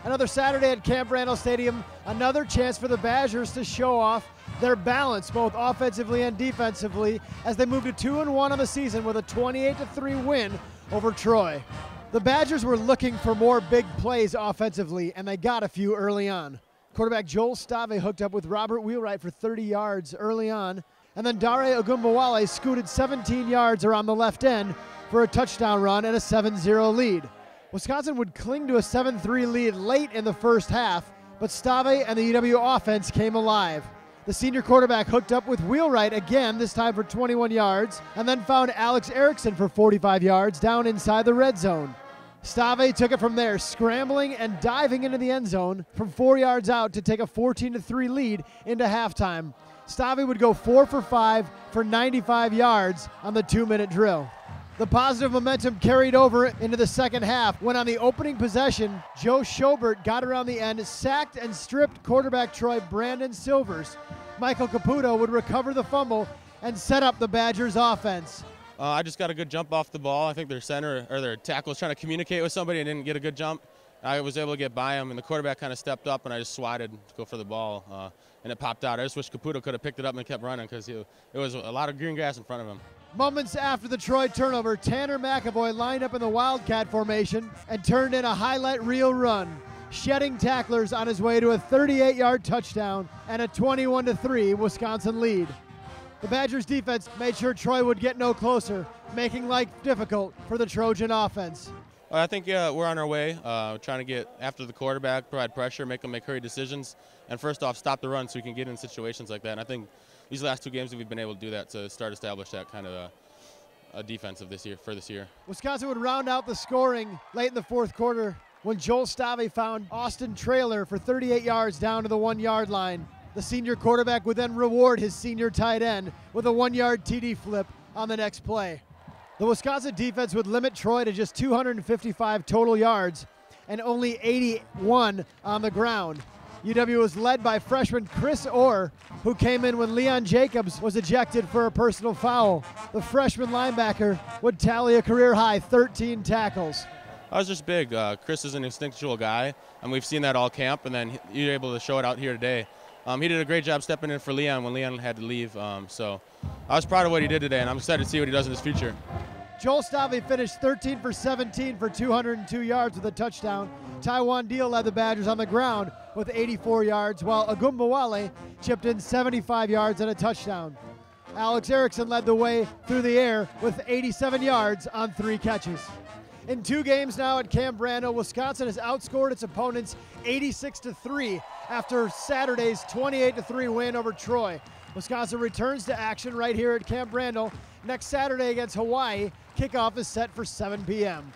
Another Saturday at Camp Randall Stadium, another chance for the Badgers to show off their balance, both offensively and defensively, as they move to 2-1 on the season with a 28-3 win over Troy. The Badgers were looking for more big plays offensively, and they got a few early on. Quarterback Joel Schobert hooked up with Robert Wheelwright for 30 yards early on, and then Dare Ogunbowale scooted 17 yards around the left end for a touchdown run and a 7-0 lead. Wisconsin would cling to a 7-3 lead late in the first half, but Stave and the UW offense came alive. The senior quarterback hooked up with Wheelwright again, this time for 21 yards, and then found Alex Erickson for 45 yards down inside the red zone. Stave took it from there, scrambling and diving into the end zone from 4 yards out to take a 14-3 lead into halftime. Stave would go 4 for 5 for 95 yards on the 2-minute drill. The positive momentum carried over into the second half when on the opening possession, Joe Schobert got around the end, sacked and stripped quarterback Troy Brandon Silvers. Michael Caputo would recover the fumble and set up the Badgers offense. I just got a good jump off the ball. I think their center or their tackle was trying to communicate with somebody and didn't get a good jump. I was able to get by him, and the quarterback kind of stepped up, and I just swatted to go for the ball, and it popped out. I just wish Caputo could have picked it up and kept running because it was a lot of green grass in front of him. Moments after the Troy turnover, Tanner McAvoy lined up in the Wildcat formation and turned in a highlight reel run, shedding tacklers on his way to a 38-yard touchdown and a 21-3 Wisconsin lead. The Badgers defense made sure Troy would get no closer, making life difficult for the Trojan offense. I think we're on our way, trying to get after the quarterback, provide pressure, make them make hurried decisions, and first off, stop the run so we can get in situations like that. And I think these last 2 games we've been able to do that to start establish that kind of a defense of this year. Wisconsin would round out the scoring late in the fourth quarter when Joel Stave found Austin Traylor for 38 yards down to the 1-yard line. The senior quarterback would then reward his senior tight end with a 1-yard TD flip on the next play. The Wisconsin defense would limit Troy to just 255 total yards and only 81 on the ground. UW was led by freshman Chris Orr, who came in when Leon Jacobs was ejected for a personal foul. The freshman linebacker would tally a career-high 13 tackles. I was just big. Chris is an instinctual guy, and we've seen that all camp, and then you're able to show it out here today. He did a great job stepping in for Leon when Leon had to leave, so I was proud of what he did today, and I'm excited to see what he does in his future. Joel Stave finished 13 for 17 for 202 yards with a touchdown. Taiwan Deal led the Badgers on the ground with 84 yards, while Ogunbowale chipped in 75 yards and a touchdown. Alex Erickson led the way through the air with 87 yards on 3 catches. In 2 games now at Camp Randall, Wisconsin has outscored its opponents 86-3 after Saturday's 28-3 win over Troy. Wisconsin returns to action right here at Camp Randall next Saturday against Hawaii. Kickoff is set for 7 p.m.